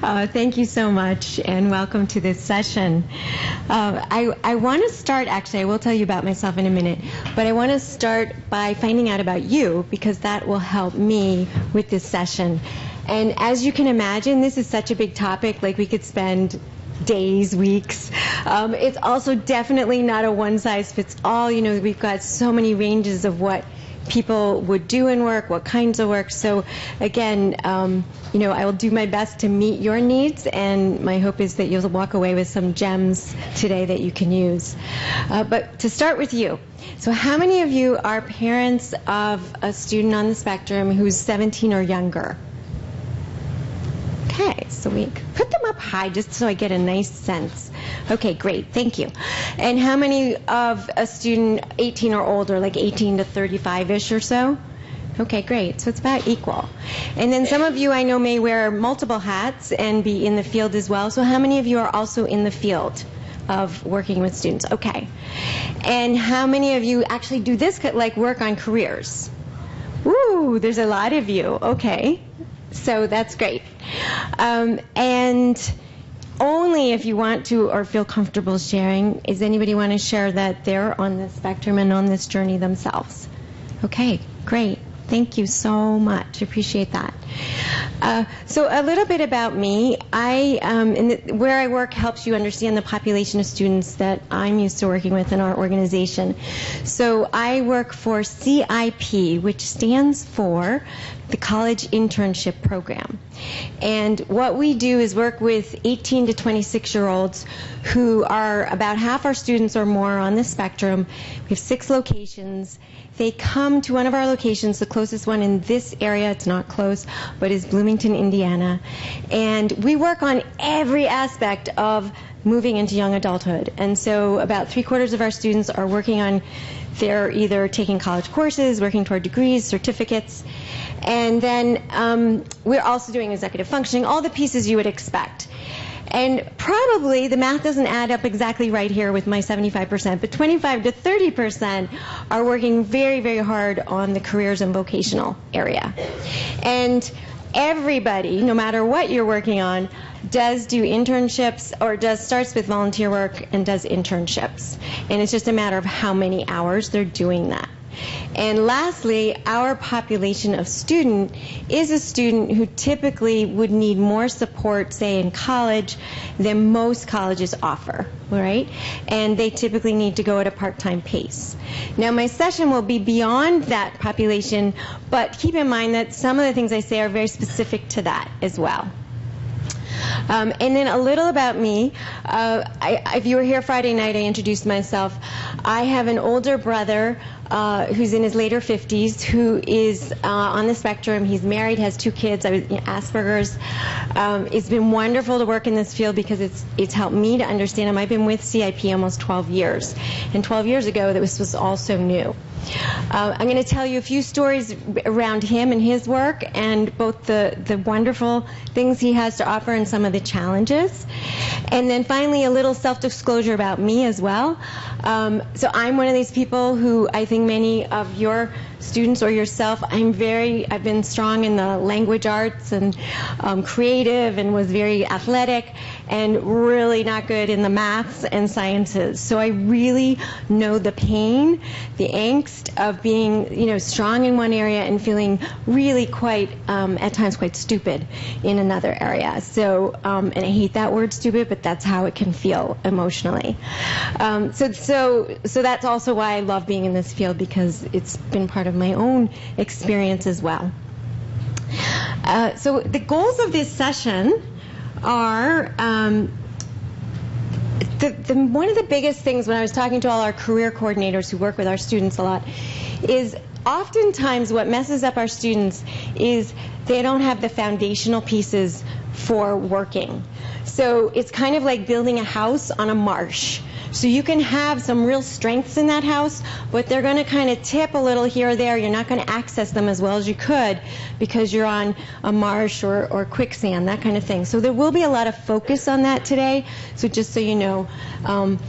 Thank you so much, and welcome to this session. I want to start, actually, I will tell you about myself in a minute, but I want to start by finding out about you, because that will help me with this session. And as you can imagine, this is such a big topic, like we could spend days, weeks. It's also definitely not a one-size-fits-all. You know, we've got so many ranges of what people would do in work, what kinds of work. So again, you know, I will do my best to meet your needs, and my hope is that you'll walk away with some gems today that you can use. But to start with you, so how many of you are parents of a student on the spectrum who's 17 or younger? Okay, so we put them up high just so I get a nice sense. Okay, great, thank you. And how many of a student 18 or older, like 18 to 35-ish or so? Okay, great, so it's about equal. And then some of you I know may wear multiple hats and be in the field as well. So how many of you are also in the field of working with students? Okay. And how many of you actually do this, like work on careers? Ooh, there's a lot of you, okay. So that's great. And only if you want to or feel comfortable sharing, does anybody want to share that they're on this spectrum and on this journey themselves? Okay, great. Thank you so much. Appreciate that. So a little bit about me. Where I work helps you understand the population of students that I'm used to working with in our organization. So I work for CIP, which stands for the College Internship Program. And what we do is work with 18 to 26-year-olds who are about half our students or more on the spectrum. We have 6 locations. They come to one of our locations. The closest one in this area, it's not close, but is Bloomington, Indiana. And we work on every aspect of moving into young adulthood. And so about 3/4 of our students are working on, they're either taking college courses, working toward degrees, certificates. And then we're also doing executive functioning, all the pieces you would expect. And probably the math doesn't add up exactly right here with my 75%, but 25 to 30% are working very, very hard on the careers and vocational area. And everybody, no matter what you're working on, does do internships or starts with volunteer work and does internships. And it's just a matter of how many hours they're doing that. And lastly, our population of student is a student who typically would need more support, say in college, than most colleges offer, right? And they typically need to go at a part-time pace. Now, my session will be beyond that population, but keep in mind that some of the things I say are very specific to that as well. And then a little about me. If you were here Friday night, I introduced myself. I have an older brother who's in his later 50s who is on the spectrum. He's married, has 2 kids, Asperger's. It's been wonderful to work in this field because it's helped me to understand him. I've been with CIP almost 12 years. And 12 years ago, this was all so new. I'm going to tell you a few stories around him and his work, and both the wonderful things he has to offer and some of the challenges. And then finally, a little self-disclosure about me as well. So I'm one of these people who I think many of your students or yourself, I've been strong in the language arts and creative, and was very athletic, and really not good in the maths and sciences. So I really know the pain, the angst of being, you know, strong in one area and feeling really quite, at times quite stupid in another area. So, and I hate that word stupid, but that's how it can feel emotionally. So that's also why I love being in this field, because it's been part of my own experience as well. So the goals of this session are, one of the biggest things when I was talking to all our career coordinators who work with our students a lot is oftentimes what messes up our students is they don't have the foundational pieces for working. So it's kind of like building a house on a marsh. So you can have some real strengths in that house, but they're going to kind of tip a little here or there. You're not going to access them as well as you could because you're on a marsh or quicksand, that kind of thing. So there will be a lot of focus on that today, so just so you know. And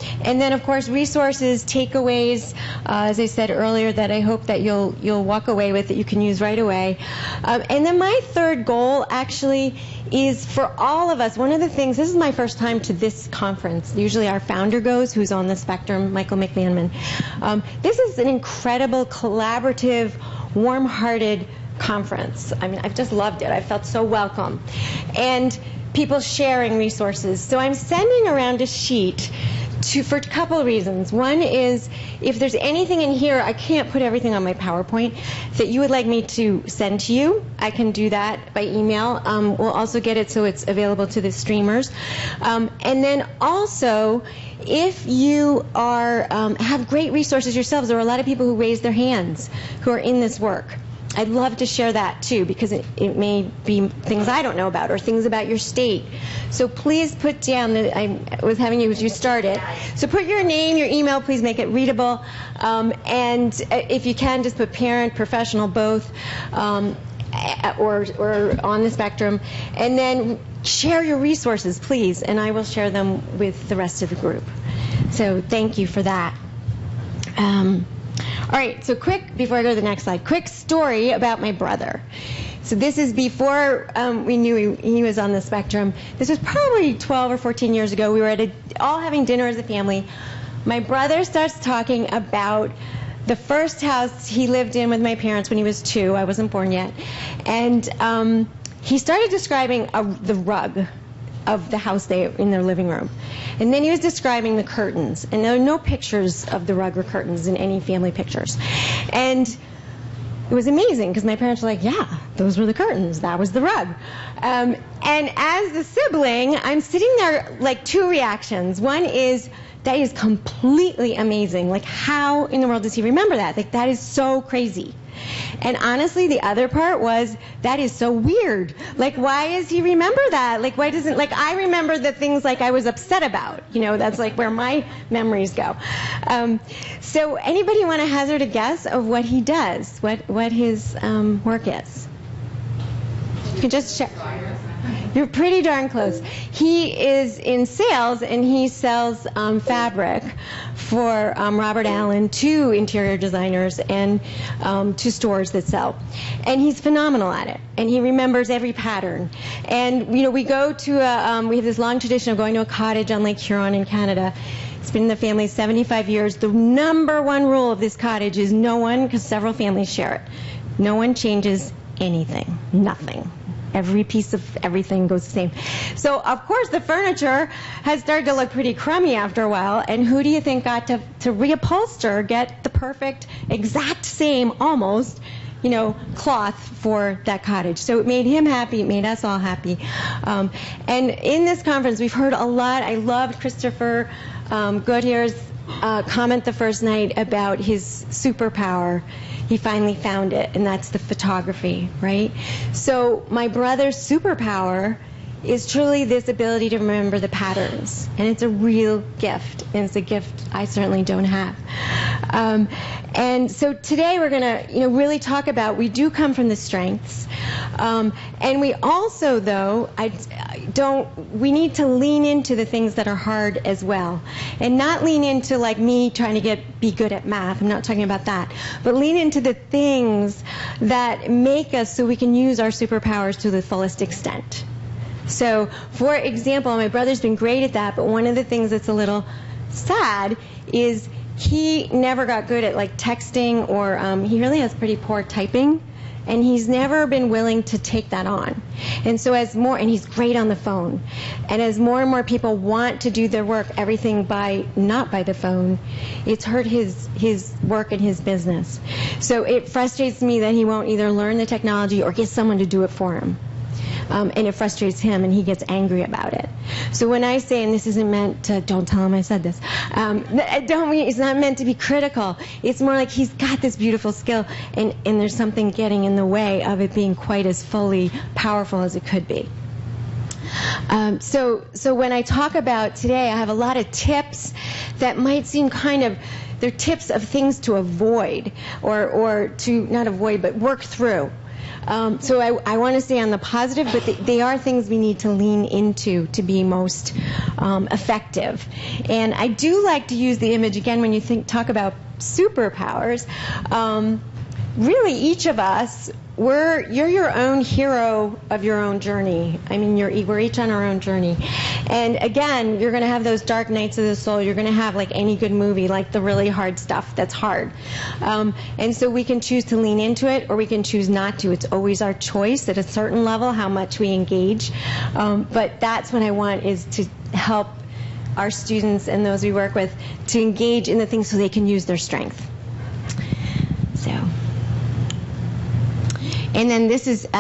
then, of course, resources, takeaways, as I said earlier, that I hope that you'll walk away with that you can use right away. And then my third goal actually is for all of us, one of the things, this is my first time to this conference. Usually our founder goes, who's on the spectrum, Michael McMahon. This is an incredible, collaborative, warm-hearted conference. I mean, I've just loved it. I felt so welcome. And people sharing resources. So I'm sending around a sheet for a couple of reasons. One is, if there's anything in here, I can't put everything on my PowerPoint, that you would like me to send to you, I can do that by email. We'll also get it so it's available to the streamers. And then also, if you have great resources yourselves, there are a lot of people who raise their hands who are in this work. I'd love to share that too, because it may be things I don't know about or things about your state. So please put down that I was having you start it. So put your name, your email, please make it readable. And if you can, just put parent, professional, both, or on the spectrum. And then share your resources, please, and I will share them with the rest of the group. So thank you for that. All right, so before I go to the next slide, quick story about my brother. So this is before we knew he was on the spectrum. This was probably 12 or 14 years ago. We were all having dinner as a family. My brother starts talking about the first house he lived in with my parents when he was 2. I wasn't born yet. And he started describing the rug of the house in their living room. And then he was describing the curtains. And there are no pictures of the rug or curtains in any family pictures. And it was amazing, because my parents were like, yeah, those were the curtains. That was the rug. And as the sibling, I'm sitting there, like, 2 reactions. One is, that is completely amazing. Like, how in the world does he remember that? Like, that is so crazy. And honestly, the other part was, that is so weird. Like, why does he remember that? Like, why doesn't, like, I remember the things like I was upset about. You know, that's like where my memories go. So anybody want to hazard a guess of what he does, what his work is? You can just check. You're pretty darn close. He is in sales, and he sells fabric for Robert Allen to interior designers and to stores that sell. And he's phenomenal at it. And he remembers every pattern. And, you know, we go to we have this long tradition of going to a cottage on Lake Huron in Canada. It's been in the family 75 years. The number one rule of this cottage is because several families share it, no one changes anything, nothing. Every piece of everything goes the same. So, of course, the furniture has started to look pretty crummy after a while. And who do you think got to reupholster, get the perfect, exact same, almost, cloth for that cottage? So it made him happy. It made us all happy. And in this conference, we've heard a lot. I loved Christopher Goodyear's comment the first night about his superpower. He finally found it, and that's the photography, right? So my brother's superpower is truly this ability to remember the patterns, and it's a real gift, and it's a gift I certainly don't have. And so today we're going to, really talk about, we do come from the strengths, and we also, though, we need to lean into the things that are hard as well, and not lean into like me trying to be good at math. I'm not talking about that, but lean into the things that make us so we can use our superpowers to the fullest extent. So, for example, my brother's been great at that, but one of the things that's a little sad is he never got good at like texting, or he really has pretty poor typing, and he's never been willing to take that on. And so and he's great on the phone, and as more and more people want to do their work, everything not by the phone, it's hurt his work and his business. So it frustrates me that he won't either learn the technology or get someone to do it for him. And it frustrates him, and he gets angry about it. So when I say, and this isn't meant to, don't tell him I said this, it's not meant to be critical. It's more like he's got this beautiful skill, and there's something getting in the way of it being quite as fully powerful as it could be. So when I talk about today, I have a lot of tips that might seem they're tips of things to avoid, or to not avoid, but work through. So I want to stay on the positive, but they are things we need to lean into to be most effective. And I do like to use the image, again, when you talk about superpowers. Really, each of us you're your own hero of your own journey. I mean, we're each on our own journey. And again, you're going to have those dark nights of the soul. You're going to have, like any good movie, like the really hard stuff that's hard. And so we can choose to lean into it, or we can choose not to. It's always our choice at a certain level how much we engage. But that's what I want, is to help our students and those we work with to engage in the things so they can use their strength. So, and then this is, these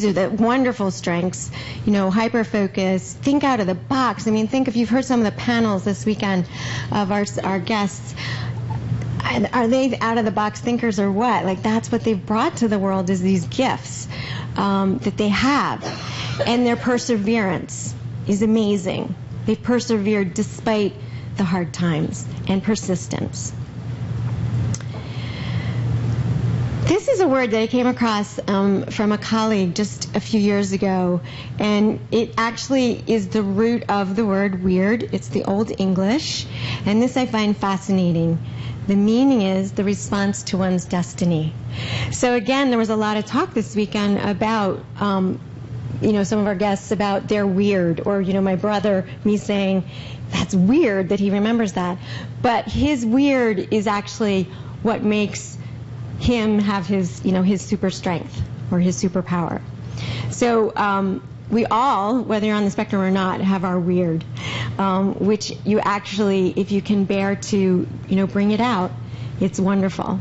are the wonderful strengths. Hyper focus, think out of the box. I mean, think if you've heard some of the panels this weekend of our guests. Are they out of the box thinkers or what? Like, that's what they've brought to the world, is these gifts that they have, and their perseverance is amazing. They've persevered despite the hard times, and persistence. This is a word that I came across from a colleague just a few years ago, and it actually is the root of the word weird. It's the Old English, and this I find fascinating. The meaning is the response to one's destiny. So again, there was a lot of talk this weekend about some of our guests about their weird, or my brother, me saying that's weird that he remembers that. But his weird is actually what makes him have his super strength or his superpower. So we all, whether you're on the spectrum or not, have our weird, which you actually, if you can bear to bring it out, it's wonderful. All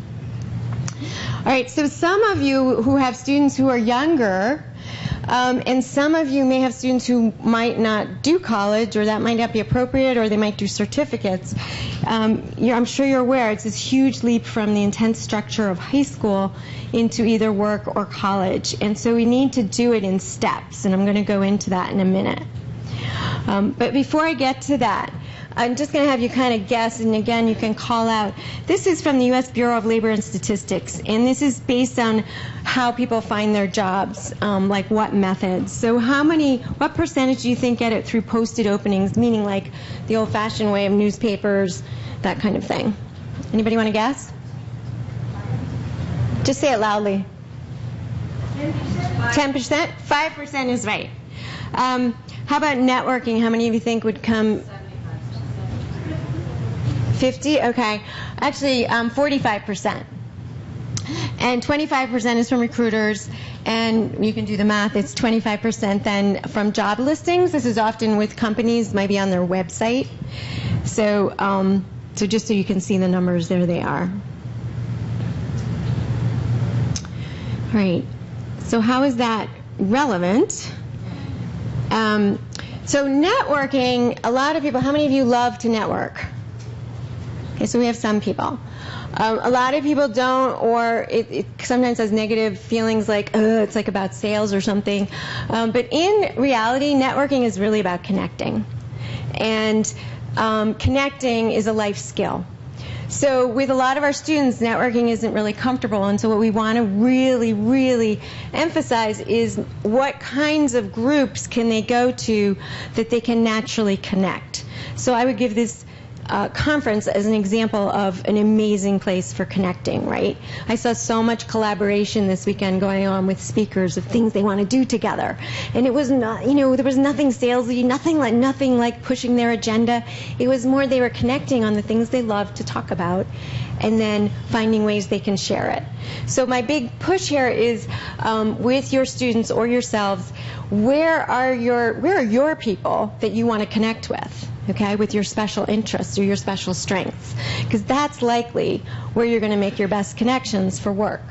right, so some of you who have students who are younger, and some of you may have students who might not do college, or that might not be appropriate, or they might do certificates. I'm sure you're aware it's this huge leap from the intense structure of high school into either work or college. And so we need to do it in steps, and I'm going to go into that in a minute. But before I get to that, I'm just going to have you kind of guess, and again, you can call out. This is from the U.S. Bureau of Labor and Statistics, and this is based on how people find their jobs, like what methods. So what percentage do you think get it through posted openings, meaning like the old-fashioned way of newspapers, that kind of thing? Anybody want to guess? Just say it loudly. 10%? 5% is right. How about networking? How many of you think would come? 50? Okay. Actually, 45%. And 25% is from recruiters, and you can do the math. It's 25% then from job listings. This is often with companies, might be on their website. So, just so you can see the numbers, there they are. All right. So how is that relevant? So networking, a lot of people, how many of you love to network? Okay, so we have some people. A lot of people don't, or it sometimes has negative feelings like, it's like about sales or something. But in reality, networking is really about connecting. And connecting is a life skill. So with a lot of our students, networking isn't really comfortable, and so what we want to really, really emphasize is what kinds of groups can they go to that they can naturally connect. So I would give this conference as an example of an amazing place for connecting, right? I saw so much collaboration this weekend going on with speakers of things they want to do together. And it was not, there was nothing salesy, nothing like pushing their agenda. It was more they were connecting on the things they love to talk about, and then finding ways they can share it. So my big push here is with your students or yourselves, where are your people that you want to connect with? Okay, with your special interests or your special strengths, because that's likely where you're going to make your best connections for work.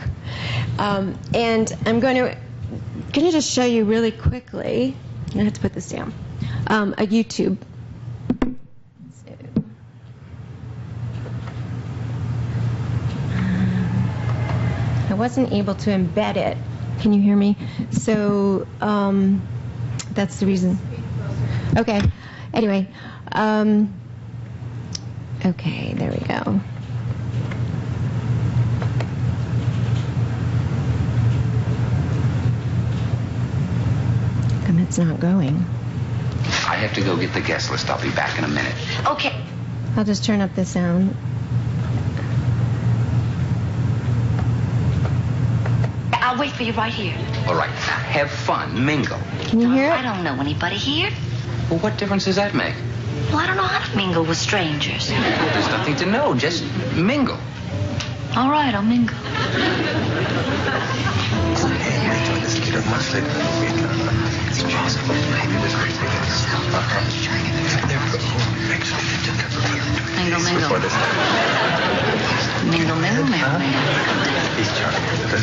And I'm going to just show you really quickly. I'm going to have to put this down. A YouTube. I wasn't able to embed it. Can you hear me? So that's the reason. Okay. Anyway. Okay, there we go. And it's not going. I have to go get the guest list. I'll be back in a minute. Okay. I'll just turn up the sound. I'll wait for you right here. All right, now have fun, mingle. Can you hear I it? don't know anybody here. Well, what difference does that make? Well, I don't know how to mingle with strangers. Well, there's nothing to know. Just mingle. All right, I'll mingle. Mingle, mingle. Mingle, mingle, mingle, mingle.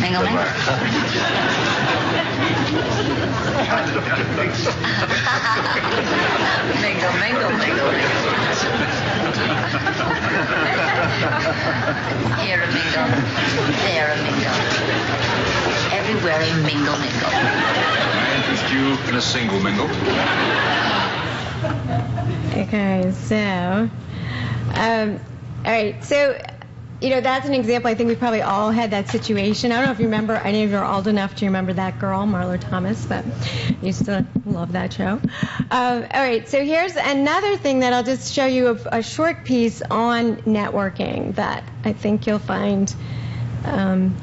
Mingle, mingle. Mingle, mingle, mingle, mingle. Here a mingle. There a mingle. Everywhere a mingle, mingle. Can I interest you in a single mingle? Okay, so, all right, so, that's an example. I think we probably all had that situation. I don't know if you remember, any of you are old enough to remember that girl, Marlo Thomas, but I used to love that show. All right, so here's another thing that I'll just show you a short piece on networking that I think you'll find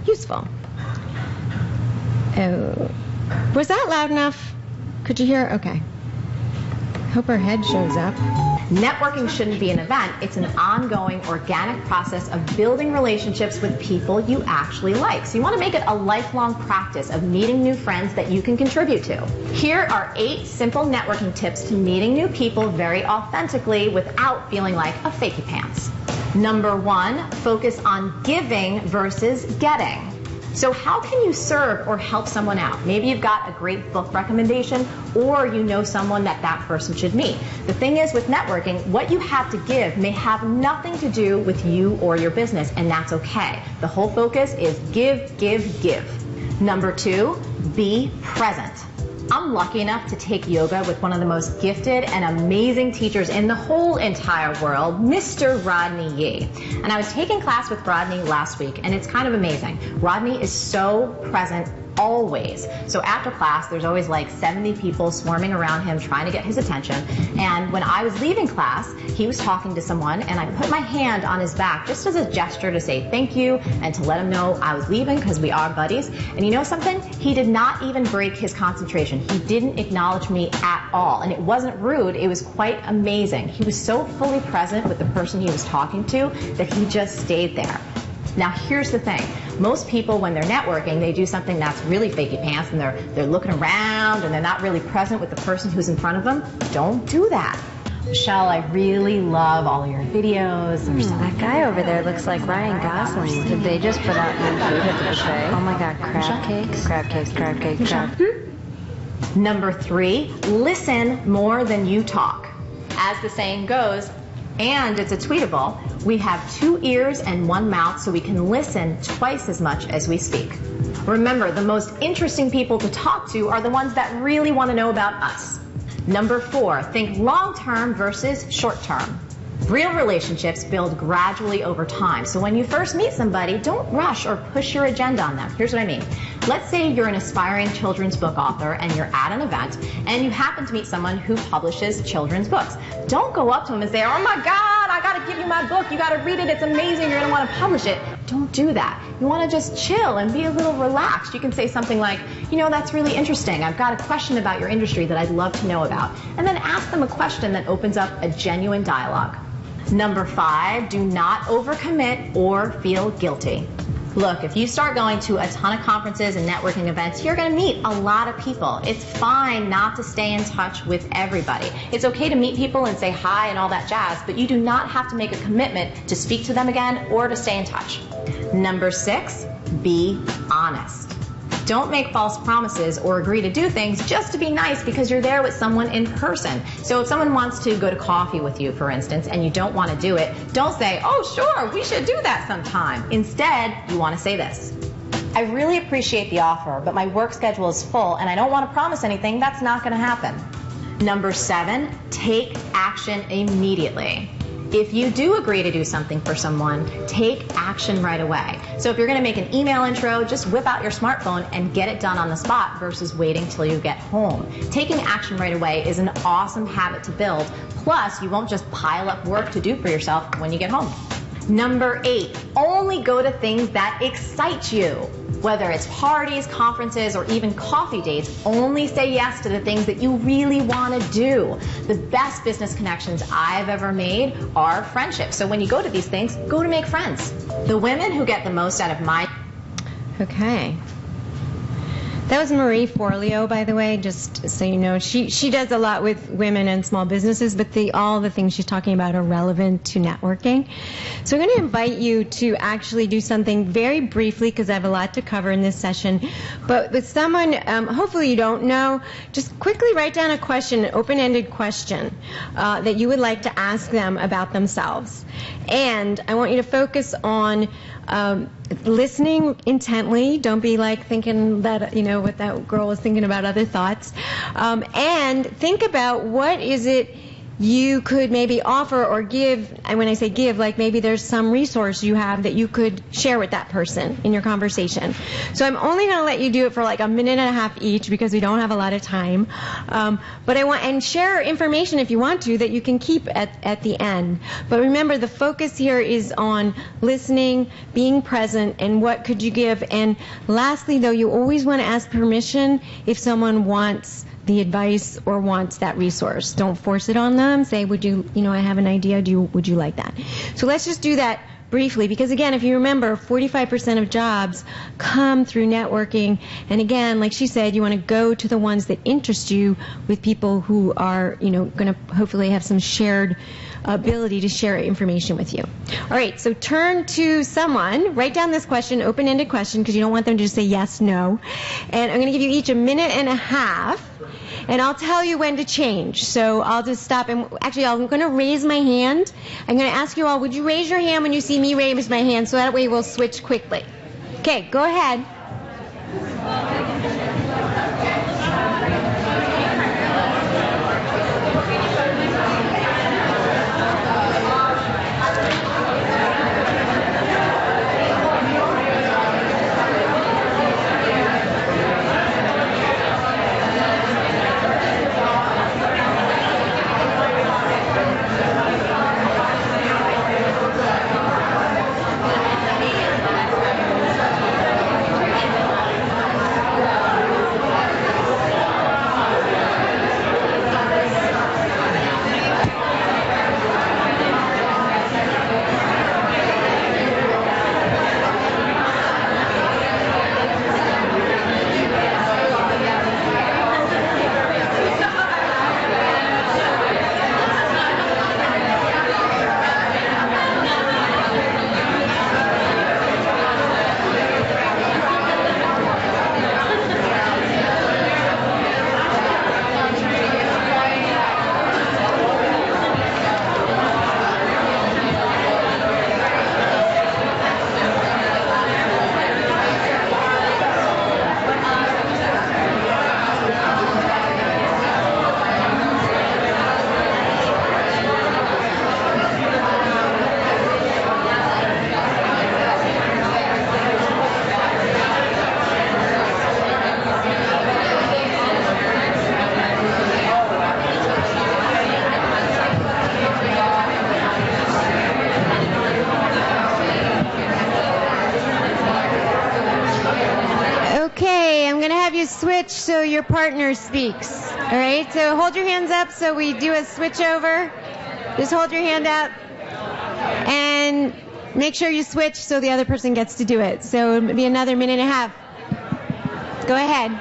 useful. Oh, was that loud enough? Could you hear? Okay. Hope her head shows up. Networking shouldn't be an event. It's an ongoing, organic process of building relationships with people you actually like. So you want to make it a lifelong practice of meeting new friends that you can contribute to. Here are 8 simple networking tips to meeting new people very authentically without feeling like a fakey pants. Number 1, focus on giving versus getting. So how can you serve or help someone out? Maybe you've got a great book recommendation, or you know someone that person should meet. The thing is with networking, what you have to give may have nothing to do with you or your business, and that's okay. The whole focus is give, give, give. Number 2, be present. I'm lucky enough to take yoga with one of the most gifted and amazing teachers in the whole entire world, Mr. Rodney Yee. And I was taking class with Rodney last week, and it's kind of amazing. Rodney is so present always. So after class, there's always like 70 people swarming around him trying to get his attention. And when I was leaving class, he was talking to someone, and I put my hand on his back just as a gesture to say thank you and to let him know I was leaving because we are buddies. And you know something? He did not even break his concentration. He didn't acknowledge me at all. And it wasn't rude. It was quite amazing. He was so fully present with the person he was talking to that he just stayed there. Now here's the thing. Most people, when they're networking, they do something that's really fakey pants, and they're looking around and they're not really present with the person who's in front of them. Don't do that. Michelle, I really love all of your videos. That guy over there looks like Ryan Gosling. Did they just put out new food at the buffet? Oh my God, crab cakes? Crab cakes, crab cakes, crab. Number 3, listen more than you talk. As the saying goes, and it's a tweetable, we have 2 ears and 1 mouth, so we can listen twice as much as we speak. Remember, the most interesting people to talk to are the ones that really want to know about us. Number 4, think long-term versus short-term. Real relationships build gradually over time. So when you first meet somebody, don't rush or push your agenda on them. Here's what I mean. Let's say you're an aspiring children's book author and you're at an event and you happen to meet someone who publishes children's books. Don't go up to them and say, oh my God, I got to give you my book. You got to read it. It's amazing. You're going to want to publish it. Don't do that. You want to just chill and be a little relaxed. You can say something like, you know, that's really interesting. I've got a question about your industry that I'd love to know about. And then ask them a question that opens up a genuine dialogue. Number 5, do not overcommit or feel guilty. Look, if you start going to a ton of conferences and networking events, you're going to meet a lot of people. It's fine not to stay in touch with everybody. It's okay to meet people and say hi and all that jazz, but you do not have to make a commitment to speak to them again or to stay in touch. Number 6, be honest. Don't make false promises or agree to do things just to be nice because you're there with someone in person. So if someone wants to go to coffee with you, for instance, and you don't want to do it, don't say, oh, sure, we should do that sometime. Instead, you want to say this. I really appreciate the offer, but my work schedule is full and I don't want to promise anything. That's not going to happen. Number 7, take action immediately. If you do agree to do something for someone, take action right away. So if you're going to make an email intro, just whip out your smartphone and get it done on the spot versus waiting till you get home. Taking action right away is an awesome habit to build. Plus, you won't just pile up work to do for yourself when you get home. Number 8, only go to things that excite you. Whether it's parties, conferences, or even coffee dates, only say yes to the things that you really want to do. The best business connections I've ever made are friendships. So when you go to these things, go to make friends. The women who get the most out of my... Okay. That was Marie Forleo, by the way, just so you know. She does a lot with women and small businesses, but all the things she's talking about are relevant to networking. So I'm going to invite you to actually do something very briefly, because I have a lot to cover in this session. But with someone, hopefully you don't know, just quickly write down a question, an open-ended question that you would like to ask them about themselves. And I want you to focus on listening intently. Don't be like thinking that, what that girl was thinking about other thoughts. And think about what is it you could maybe offer or give. And when I say give, like maybe there's some resource you have that you could share with that person in your conversation. So I'm only going to let you do it for like a minute and a half each, because we don't have a lot of time. But and share information if you want to that you can keep at the end. But remember, the focus here is on listening, being present, and what could you give. And lastly, though, you always want to ask permission if someone wants the advice or wants that resource. Don't force it on them. Say, would you, I have an idea. Would you like that? So let's just do that briefly, because again, if you remember, 45% of jobs come through networking. And again, like she said, you want to go to the ones that interest you, with people who are, going to hopefully have some shared ability to share information with you. All right, so turn to someone, write down this question, open-ended question, because you don't want them to just say yes, no. And I'm going to give you each a minute and a half, and I'll tell you when to change. So I'll just stop, and actually I'm going to raise my hand. I'm going to ask you all, would you raise your hand when you see me raise my hand, so that way we'll switch quickly. Okay, go ahead. Switch so your partner speaks. All right, so hold your hands up so we do a switch over. Just hold your hand up and make sure you switch so the other person gets to do it. So it'll be another minute and a half. Go ahead.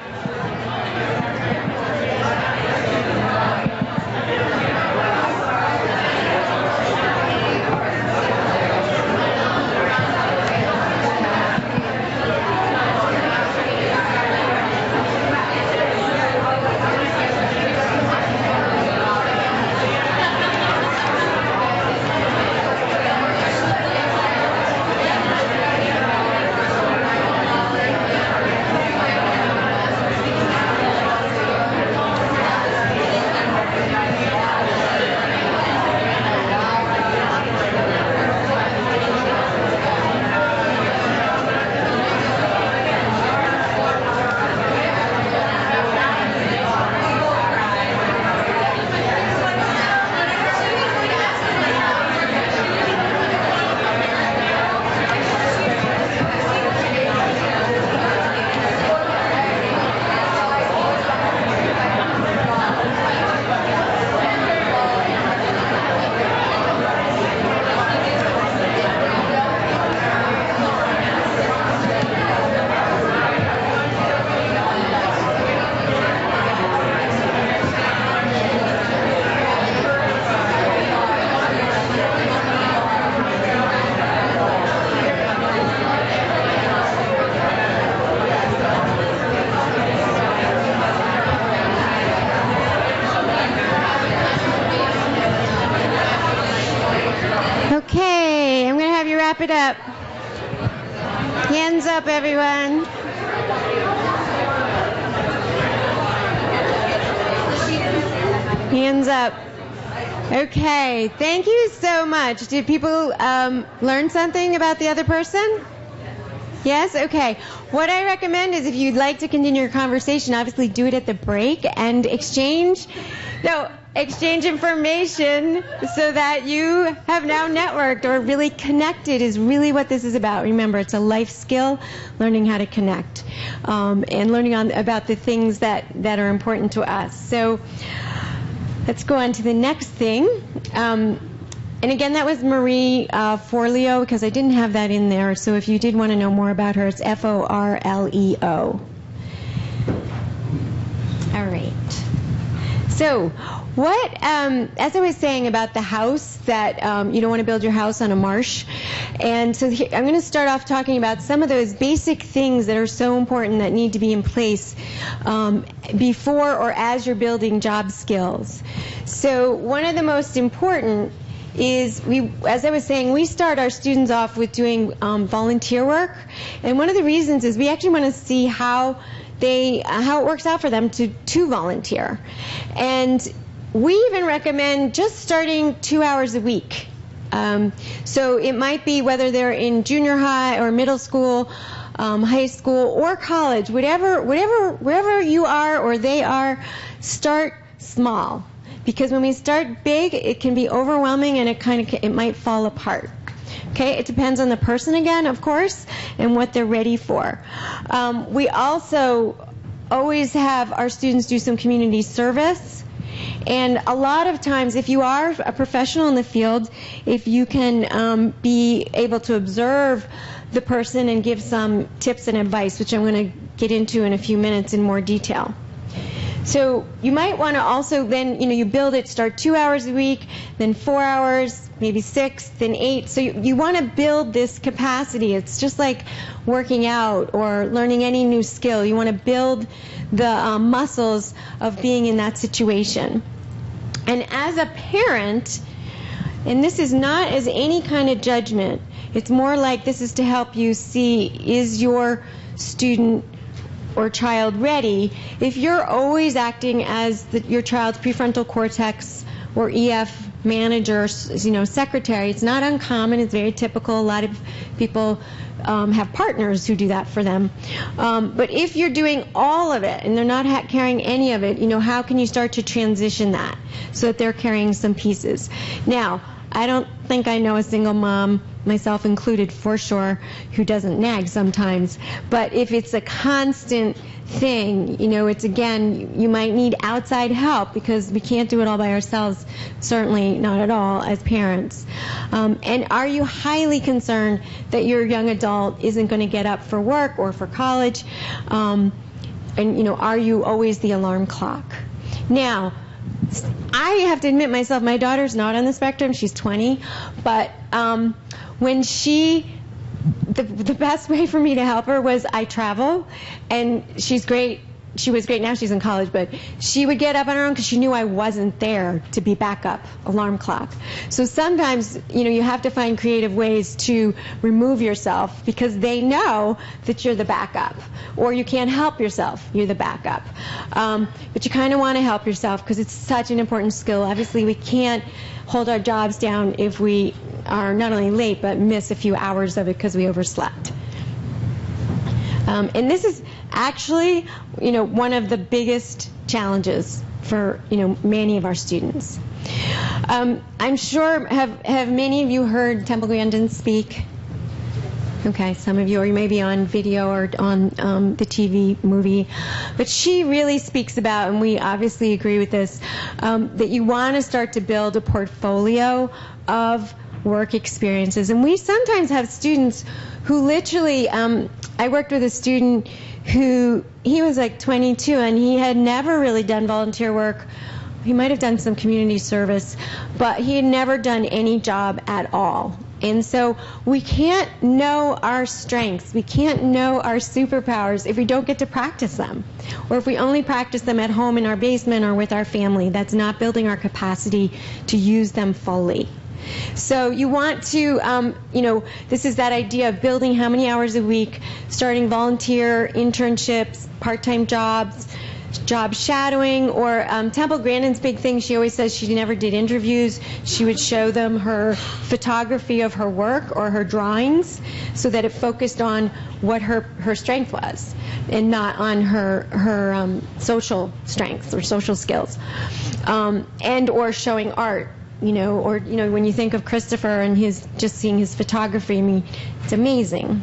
wrap it up. Hands up, everyone. Hands up. Okay, thank you so much. Did people learn something about the other person? Yes? Okay. What I recommend is if you'd like to continue your conversation, obviously do it at the break and exchange information so that you have now networked or really connected is really what this is about. Remember, it's a life skill, learning how to connect and learning about the things that are important to us. So let's go on to the next thing. And again, that was Marie Forleo, because I didn't have that in there. So if you did want to know more about her, it's Forleo. All right. So what, as I was saying about the house, that you don't want to build your house on a marsh. And so here, I'm going to start off talking about some of those basic things that are so important that need to be in place before or as you're building job skills. So one of the most important is, as I was saying, we start our students off with doing volunteer work. And one of the reasons is we actually want to see how it works out for them to volunteer. And we even recommend just starting 2 hours a week. So it might be whether they're in junior high or middle school, high school or college, wherever you are or they are, start small. Because when we start big, it can be overwhelming and it might fall apart. Okay, it depends on the person again, of course, and what they're ready for. We also always have our students do some community service. And a lot of times, if you are a professional in the field, if you can be able to observe the person and give some tips and advice, which I'm going to get into in a few minutes in more detail. So you might want to also then, you build it, start 2 hours a week, then 4 hours, maybe 6, then 8. So you want to build this capacity. It's just like working out or learning any new skill. You want to build the muscles of being in that situation. And as a parent, and this is not as any kind of judgment, it's more like this is to help you see, is your student or child ready? If you're always acting as your child's prefrontal cortex or EF manager, secretary, it's not uncommon. It's very typical. A lot of people have partners who do that for them. But if you're doing all of it and they're not carrying any of it, how can you start to transition that so that they're carrying some pieces? Now, I don't think I know a single mom, myself included for sure, who doesn't nag sometimes. But if it's a constant thing, it's again, you might need outside help because we can't do it all by ourselves, certainly not at all as parents. And are you highly concerned that your young adult isn't going to get up for work or for college? And are you always the alarm clock? Now, I have to admit myself, my daughter's not on the spectrum. She's 20. But when the best way for me to help her was I travel, and she's great. She was great. Now she's in college, but she would get up on her own because she knew I wasn't there to be backup alarm clock. So sometimes, you have to find creative ways to remove yourself because they know that you're the backup, or you can't help yourself. You're the backup. But you kind of want to help yourself because it's such an important skill. Obviously, we can't hold our jobs down if we are not only late but miss a few hours of it because we overslept. And this is actually, one of the biggest challenges for, many of our students. I'm sure, have many of you heard Temple Grandin speak? Okay, some of you, or you may be on video or on the TV movie. But she really speaks about, and we obviously agree with this, that you want to start to build a portfolio of work experiences. And we sometimes have students who literally, I worked with a student who, he was like 22 and he had never really done volunteer work. He might have done some community service, but he had never done any job at all. And so we can't know our strengths, we can't know our superpowers if we don't get to practice them, or if we only practice them at home in our basement or with our family. That's not building our capacity to use them fully. So you want to, this is that idea of building how many hours a week, starting volunteer internships, part-time jobs, job shadowing, or Temple Grandin's big thing, she always says she never did interviews. She would show them her photography of her work or her drawings so that it focused on what her strength was and not on her social strengths or social skills. And or showing art, when you think of Christopher and just seeing his photography, I mean, it's amazing.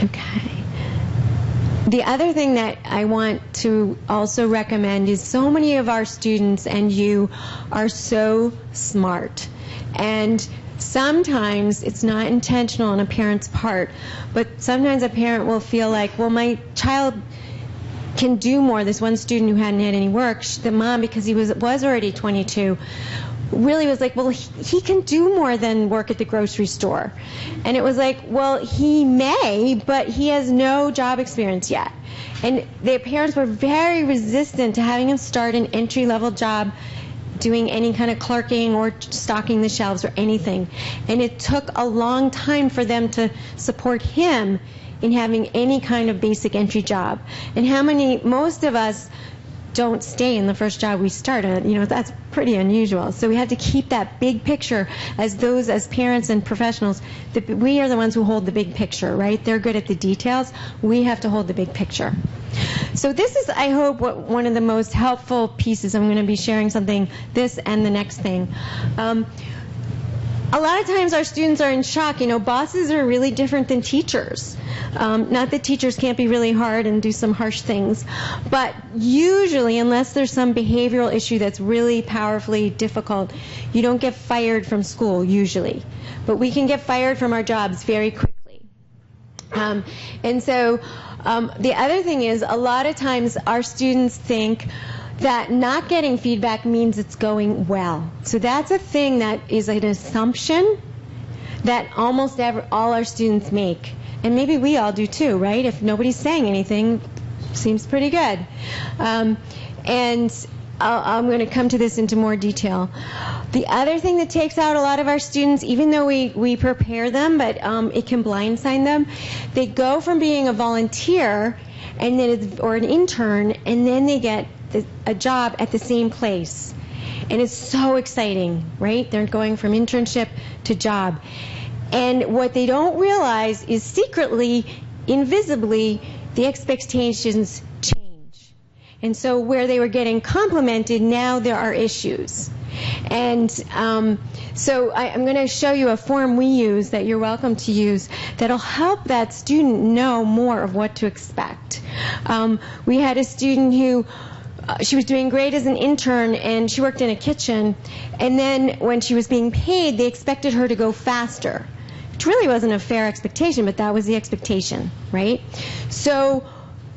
Okay. The other thing that I want to also recommend is so many of our students and you are so smart. And sometimes it's not intentional on a parent's part, but sometimes a parent will feel like, well, my child can do more. This one student who hadn't had any work, the mom, because he was already 22, really was like, well, he can do more than work at the grocery store. And it was like, well, he may, but he has no job experience yet. And their parents were very resistant to having him start an entry-level job doing any kind of clerking or stocking the shelves or anything. And it took a long time for them to support him in having any kind of basic entry job. And most of us don't stay in the first job we start at. That's pretty unusual. So we have to keep that big picture as parents and professionals. We are the ones who hold the big picture, right? They're good at the details. We have to hold the big picture. So this is, I hope, one of the most helpful pieces. I'm going to be sharing something, this and the next thing. A lot of times our students are in shock. Bosses are really different than teachers. Not that teachers can't be really hard and do some harsh things, but usually, unless there's some behavioral issue that's really powerfully difficult, you don't get fired from school usually. But we can get fired from our jobs very quickly. And so the other thing is, a lot of times our students think that not getting feedback means it's going well. So that's a thing that is an assumption that almost all our students make. And maybe we all do too, right? If nobody's saying anything, seems pretty good. And I'm going to come to this into more detail. The other thing that takes out a lot of our students, even though we prepare them, but it can blindside them, they go from being a volunteer or an intern, and then they get a job at the same place. And it's so exciting, right? They're going from internship to job. And what they don't realize is secretly, invisibly, the expectations change. And so where they were getting complimented, now there are issues. And so I'm going to show you a form we use that you're welcome to use that'll help that student know more of what to expect. We had a student who she was doing great as an intern, and she worked in a kitchen, and then when she was being paid, they expected her to go faster, which really wasn't a fair expectation, but that was the expectation, right? So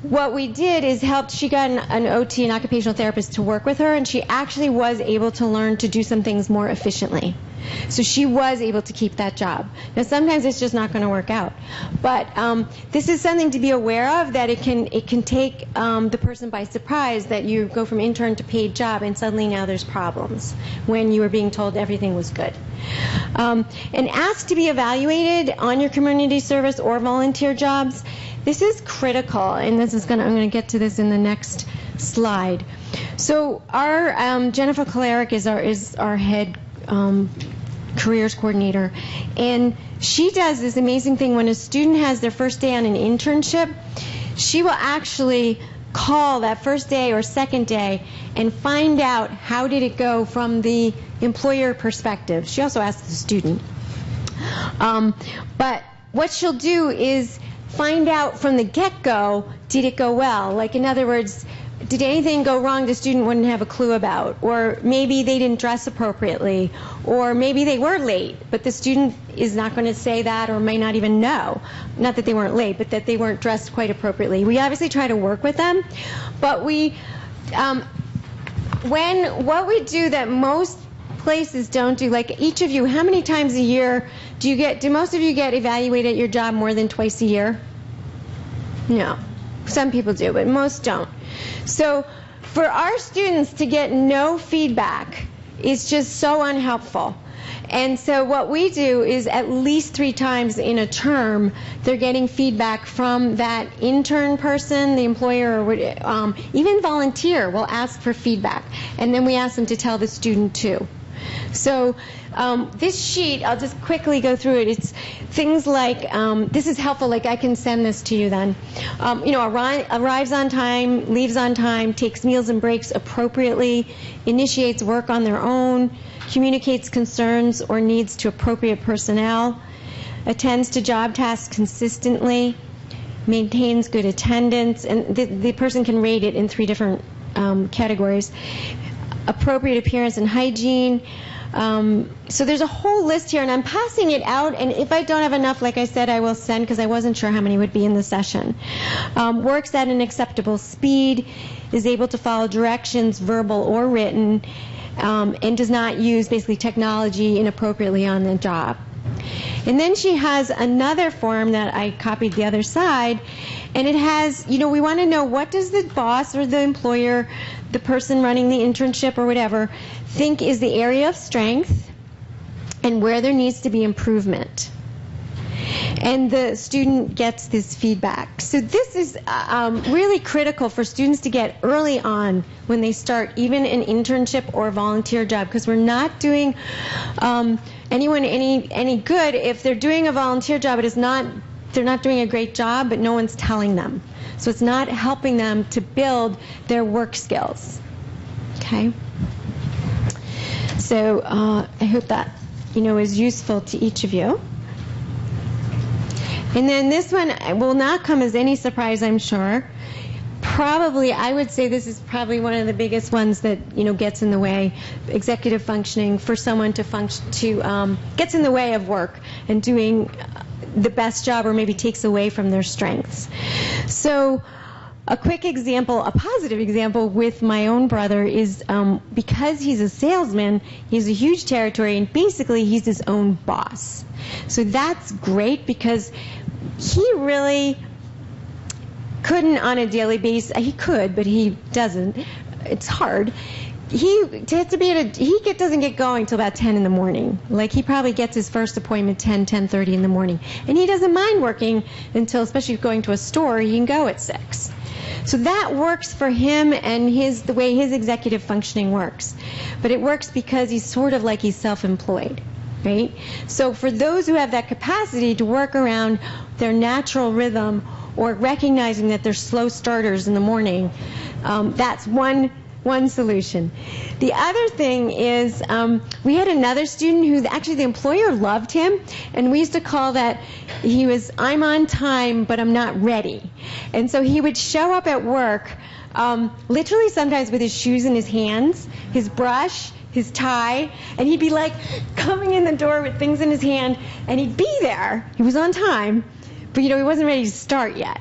what we did is she got an OT, an occupational therapist, to work with her, and she actually was able to learn to do some things more efficiently. So she was able to keep that job. Now sometimes it's just not going to work out, but this is something to be aware of, that it can take the person by surprise that you go from intern to paid job and suddenly now there's problems when you were being told everything was good. And ask to be evaluated on your community service or volunteer jobs. This is critical, and I'm going to get to this in the next slide. So our Jennifer Kalarick is our head careers coordinator, and she does this amazing thing. When a student has their first day on an internship, she will actually call that first day or second day and find out how did it go from the employer perspective. She also asks the student. But what she'll do is find out from the get-go, did it go well? Like, in other words, did anything go wrong the student wouldn't have a clue about? Or maybe they didn't dress appropriately, or maybe they were late, but the student is not going to say that or may not even know. Not that they weren't late, but that they weren't dressed quite appropriately. We obviously try to work with them, but what we do that most places don't do, like each of you, how many times a year do most of you get evaluated at your job more than twice a year? No. Some people do, but most don't. So For our students to get no feedback is just so unhelpful. And so what we do is at least 3 times in a term, they're getting feedback from that intern person, the employer, or even volunteer will ask for feedback. And then we ask them to tell the student too. So this sheet, I'll just quickly go through it. It's things like, this is helpful, like I can send this to you then. Arrives on time, leaves on time, takes meals and breaks appropriately, initiates work on their own, communicates concerns or needs to appropriate personnel, attends to job tasks consistently, maintains good attendance, and the person can rate it in 3 different categories. Appropriate appearance and hygiene. So there's a whole list here, and I'm passing it out, and if I don't have enough, like I said, I will send, because I wasn't sure how many would be in the session. Works at an acceptable speed, is able to follow directions, verbal or written, and does not use basically technology inappropriately on the job. And then she has another form that I copied the other side, and it has, we want to know, what does the boss or the employer, the person running the internship or whatever, think is the area of strength and where there needs to be improvement. And the student gets this feedback. So this is really critical for students to get early on when they start even an internship or volunteer job, because we're not doing anyone any good if they're doing a volunteer job. They're not doing a great job, but no one's telling them. So it's not helping them to build their work skills. Okay? So I hope that is useful to each of you. And then this one will not come as any surprise, I'm sure. Probably, I would say this is probably one of the biggest ones that gets in the way. Executive functioning, for someone to gets in the way of work and doing the best job, or maybe takes away from their strengths. So a quick example, a positive example with my own brother is because he's a salesman, he has a huge territory, and basically he's his own boss. So that's great, because he really couldn't on a daily basis. He could, but he doesn't. It's hard. He doesn't get going till about 10 in the morning. Like, he probably gets his first appointment 10:30 in the morning. And he doesn't mind working until, especially going to a store, he can go at 6. So that works for him and the way his executive functioning works. But it works because he's sort of like he's self-employed, right? So for those who have that capacity to work around their natural rhythm, or recognizing that they're slow starters in the morning, that's one solution. The other thing is, we had another student who actually the employer loved him, and we used to call that I'm on time, but I'm not ready. And so he would show up at work, literally sometimes with his shoes in his hands, his brush, his tie, and he'd be like coming in the door with things in his hand, and he'd be there. He was on time, but he wasn't ready to start yet.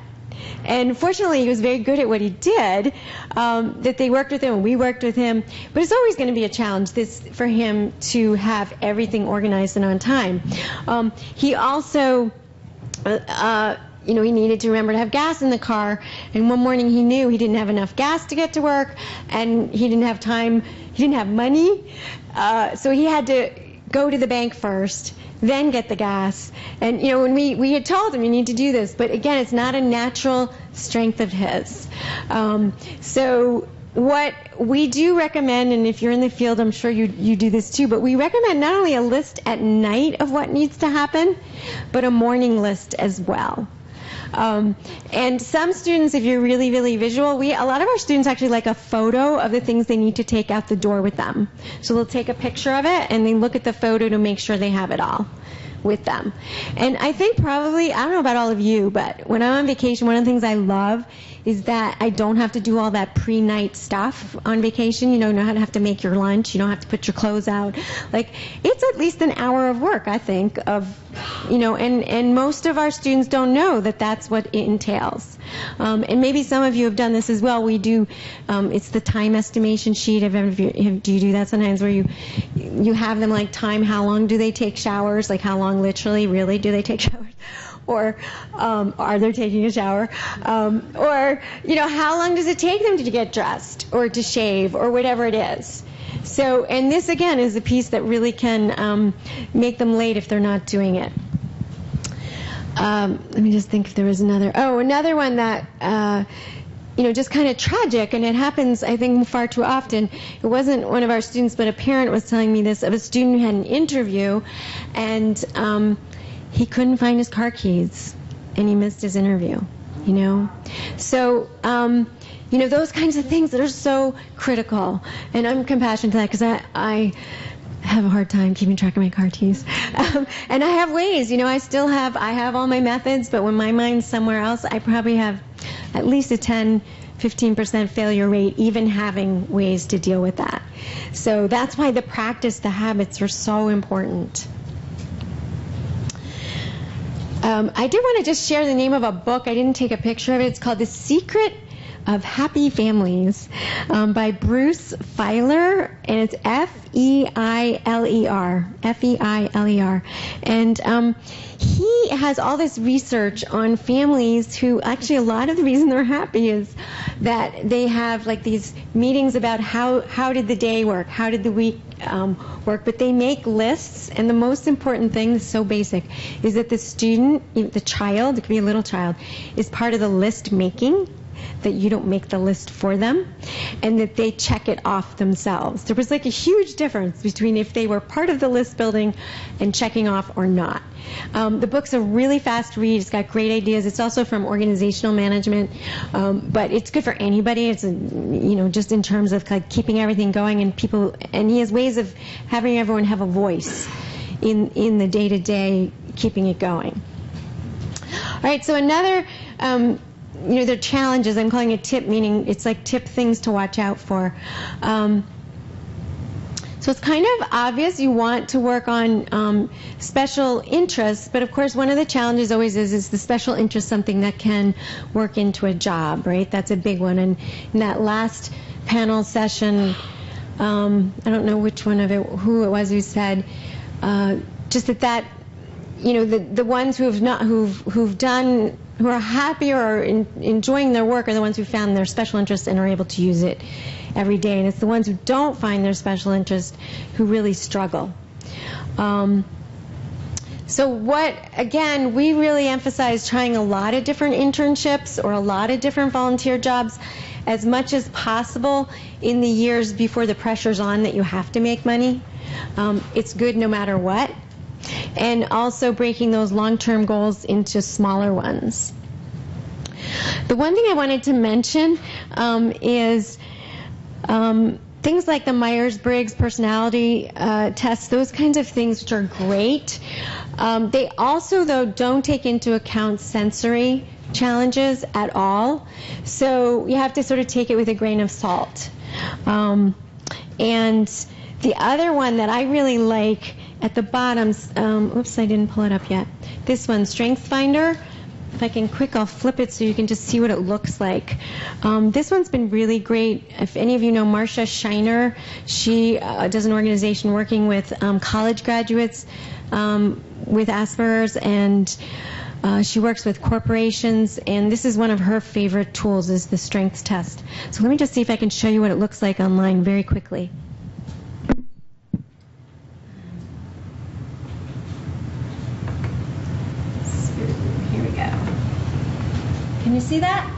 And fortunately, he was very good at what he did, that they worked with him and we worked with him. But it's always going to be a challenge for him to have everything organized and on time. He also, he needed to remember to have gas in the car. And one morning he knew he didn't have enough gas to get to work, and he didn't have time, he didn't have money. So he had to go to the bank first, then get the gas. And when we had told him, you need to do this, but again, it's not a natural strength of his. So what we do recommend, and if you're in the field, I'm sure you do this too, but we recommend not only a list at night of what needs to happen, but a morning list as well. And some students, if you're really, really visual, a lot of our students actually like a photo of the things they need to take out the door with them. So they'll take a picture of it and they look at the photo to make sure they have it all with them. And I think probably, I don't know about all of you, but when I'm on vacation, one of the things I love is that I don't have to do all that pre-night stuff on vacation. You don't have to make your lunch. You don't have to put your clothes out. Like, it's at least an hour of work, I think, and most of our students don't know that that's what it entails. And maybe some of you have done this as well. We do, it's the time estimation sheet. Do you do that sometimes, where you have them like time how long do they take showers, like how long literally, really do they take showers? or are they taking a shower, or how long does it take them to get dressed or to shave or whatever it is. So, and this again is a piece that really can make them late if they're not doing it. Let me just think if there was another one that just kind of tragic, and it happens, I think, far too often. It wasn't one of our students, but a parent was telling me this of a student who had an interview, and he couldn't find his car keys, and he missed his interview, So, those kinds of things that are so critical, and I'm compassionate to that because I have a hard time keeping track of my car keys. And I have ways, I have all my methods, but when my mind's somewhere else, I probably have at least a 10-15% failure rate, even having ways to deal with that. So that's why the practice, the habits are so important. I did want to just share the name of a book. I didn't take a picture of it. It's called The Secret of Happy Families by Bruce Feiler, and it's Feiler. Feiler. And he has all this research on families who, actually, a lot of the reason they're happy is that they have like these meetings about how did the day work, how did the week work, but they make lists, and the most important thing, is so basic, is that the student, the child, it could be a little child, is part of the list making, that you don't make the list for them, and that they check it off themselves. There was like a huge difference between if they were part of the list building and checking off or not. The book's a really fast read. It's got great ideas. It's also from organizational management, but it's good for anybody. It's just in terms of like keeping everything going, and he has ways of having everyone have a voice in the day-to-day keeping it going. All right, so another there are challenges. I'm calling it tip, meaning it's like tip things to watch out for. So it's kind of obvious you want to work on special interests, but of course one of the challenges always is the special interest something that can work into a job, right? That's a big one. And in that last panel session, I don't know who it was who said just that the ones who are happy or enjoying their work are the ones who found their special interest and are able to use it every day. And it's the ones who don't find their special interest who really struggle. We really emphasize trying a lot of different internships or a lot of different volunteer jobs as much as possible in the years before the pressure's on that you have to make money. It's good no matter what. And also breaking those long-term goals into smaller ones. The one thing I wanted to mention is things like the Myers-Briggs personality tests, those kinds of things, which are great. They also, though, don't take into account sensory challenges at all. So you have to sort of take it with a grain of salt. And the other one that I really like at the bottom, oops, I didn't pull it up yet. This one, Strength Finder. If I can I'll flip it so you can just see what it looks like. This one's been really great. If any of you know Marcia Shiner, she does an organization working with college graduates with Asperger's, and she works with corporations, and this is one of her favorite tools, is the strengths test. So let me just see if I can show you what it looks like online very quickly. Can you see that?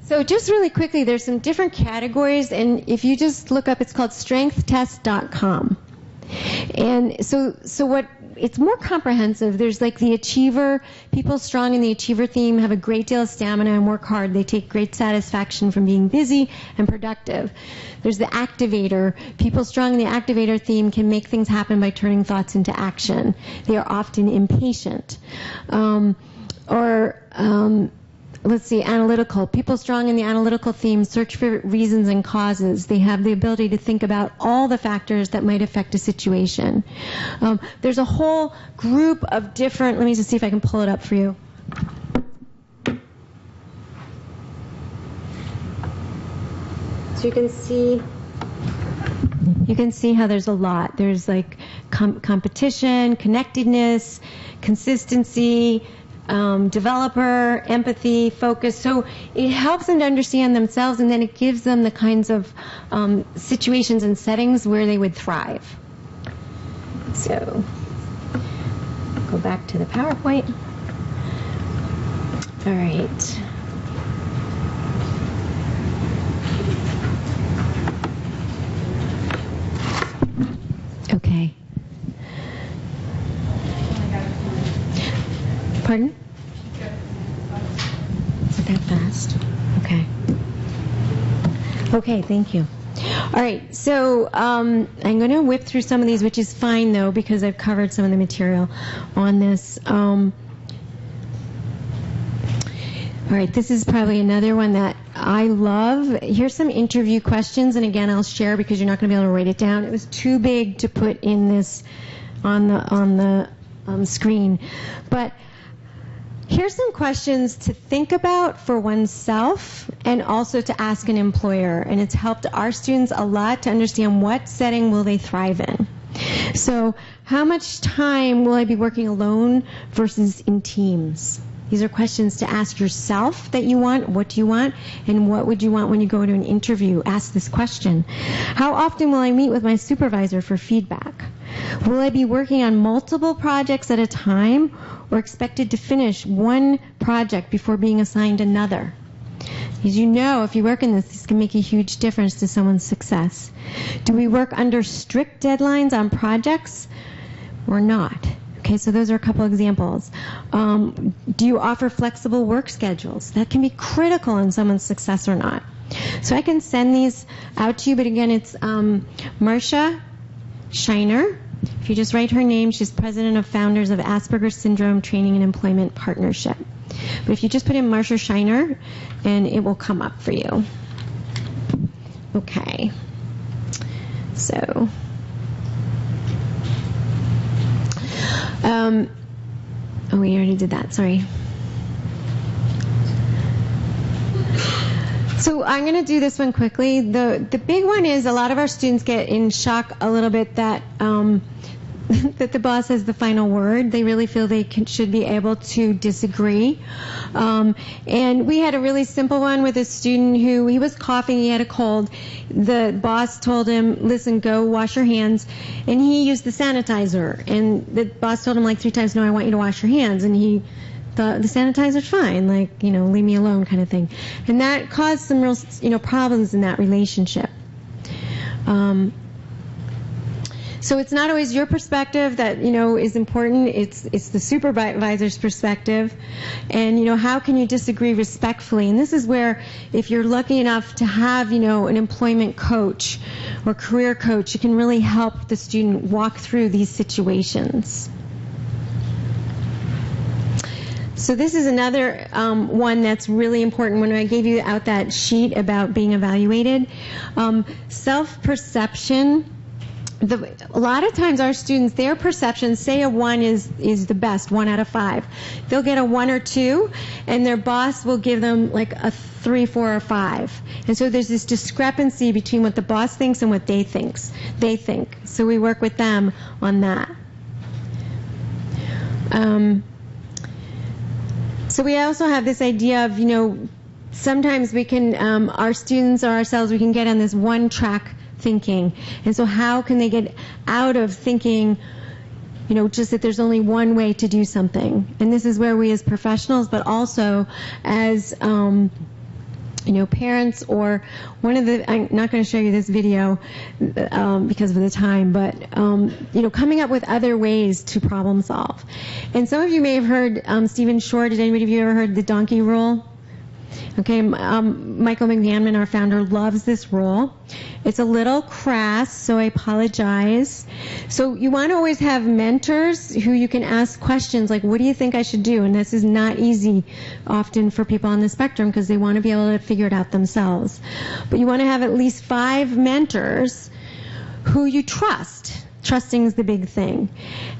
So just really quickly, there's some different categories, and if you just look up, it's called strengthtest.com. And so what, it's more comprehensive. There's like the achiever. People strong in the achiever theme have a great deal of stamina and work hard. They take great satisfaction from being busy and productive. There's the activator. People strong in the activator theme can make things happen by turning thoughts into action. They are often impatient. Let's see, analytical. People strong in the analytical theme search for reasons and causes. They have the ability to think about all the factors that might affect a situation. There's a whole group of different, let me just see if I can pull it up for you. So you can see how there's a lot. There's like competition, connectedness, consistency, developer, empathy, focus. So it helps them to understand themselves, and then it gives them the kinds of situations and settings where they would thrive. So go back to the PowerPoint. All right. Okay. Pardon? Is it that fast? Okay. Okay, thank you. All right, so I'm going to whip through some of these, which is fine, though, because I've covered some of the material on this. All right, this is probably another one that I love. Here's some interview questions, and again, I'll share because you're not going to be able to write it down. It was too big to put in this on the screen. But here's some questions to think about for oneself and also to ask an employer. And it's helped our students a lot to understand what setting will they thrive in. So how much time will I be working alone versus in teams? These are questions to ask yourself that you want. What do you want? And what would you want when you go to an interview? Ask this question. How often will I meet with my supervisor for feedback? Will I be working on multiple projects at a time or expected to finish one project before being assigned another? As you know, if you work in this can make a huge difference to someone's success. Do we work under strict deadlines on projects or not? Okay, so those are a couple examples. Do you offer flexible work schedules? That can be critical in someone's success or not. So I can send these out to you, but again, it's Marcia Shiner. If you just write her name, she's president of founders of Asperger's Syndrome Training and Employment Partnership. But if you just put in Marcia Shiner, and it will come up for you. Okay. So... oh, we already did that. Sorry. So I'm going to do this one quickly. The big one is a lot of our students get in shock a little bit that that the boss has the final word. They really feel they should be able to disagree. And we had a really simple one with a student who, he was coughing, he had a cold. The boss told him, listen, go wash your hands. And he used the sanitizer. And the boss told him like 3 times, no, I want you to wash your hands. And he thought, the sanitizer's fine, like, leave me alone kind of thing. And that caused some real, problems in that relationship. So it's not always your perspective that, is important. It's the supervisor's perspective. And, how can you disagree respectfully? And this is where, if you're lucky enough to have, an employment coach or career coach, you can really help the student walk through these situations. So this is another one that's really important. When I gave you out that sheet about being evaluated, self-perception. A lot of times our students, their perception, say a 1 is the best, 1 out of 5. They'll get a 1 or 2, and their boss will give them like a 3, 4, or 5. And so there's this discrepancy between what the boss thinks and what they think. So we work with them on that. So we also have this idea of, sometimes we can, our students or ourselves, we can get on this one-track thinking. And so how can they get out of thinking, just that there's only one way to do something? And this is where we as professionals, but also as, parents, or I'm not going to show you this video because of the time, but, coming up with other ways to problem solve. And some of you may have heard Stephen Shore. Did anybody of you ever heard the donkey rule? Okay, Michael McMahon, our founder, loves this rule. It's a little crass, so I apologize. So you want to always have mentors who you can ask questions like, what do you think I should do? And this is not easy often for people on the spectrum because they want to be able to figure it out themselves. But you want to have at least 5 mentors who you trust. Trusting is the big thing.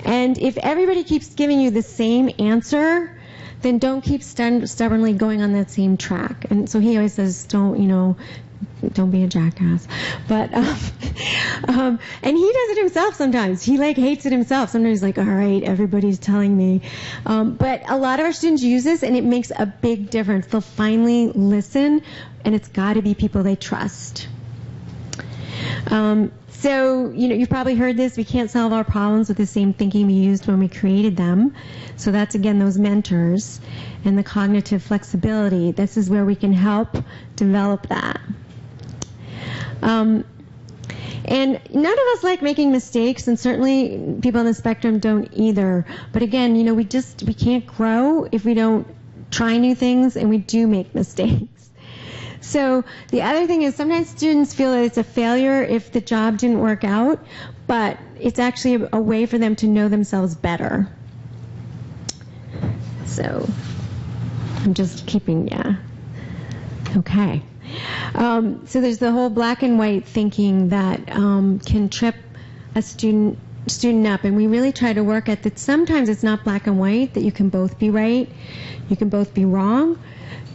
And if everybody keeps giving you the same answer, then don't keep stubbornly going on that same track. And so he always says, don't be a jackass. But, and he does it himself sometimes. He hates it himself. Sometimes he's like, all right, everybody's telling me. But a lot of our students use this, and it makes a big difference. They'll finally listen, and it's got to be people they trust. So, you've probably heard this. We can't solve our problems with the same thinking we used when we created them. So that's, again, those mentors and the cognitive flexibility. This is where we can help develop that. And none of us like making mistakes, and certainly people on the spectrum don't either. But again, we can't grow if we don't try new things, and we do make mistakes. So the other thing is sometimes students feel that it's a failure if the job didn't work out, but it's actually a way for them to know themselves better. So I'm just keeping, okay. So there's the whole black and white thinking that can trip a student up, and we really try to work at that. Sometimes it's not black and white, that you can both be right, you can both be wrong,